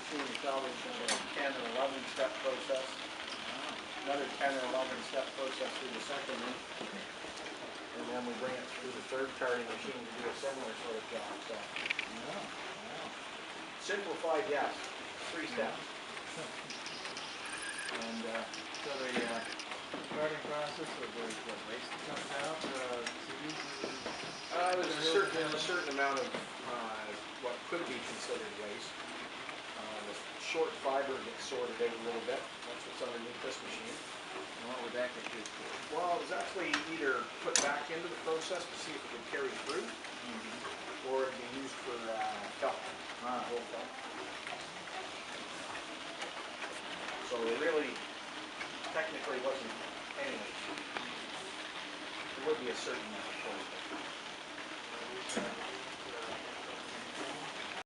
machine is probably a 10 or 11 step process. Another 10 or 11 step process through the second one. And then we bring it through the third carding machine to do a similar sort of job. So, simplified, yes. 3 steps. And so the carding process, was what waste that comes out? There's a certain amount of what could be considered waste. The short fiber gets sorted out a little bit. That's what's underneath this machine. And what would that get used for? Well, it was actually either put back into the process to see if it would carry through, or it'd be used for felt. Wool felt. So it really technically wasn't any waste. There would be a certain amount of course.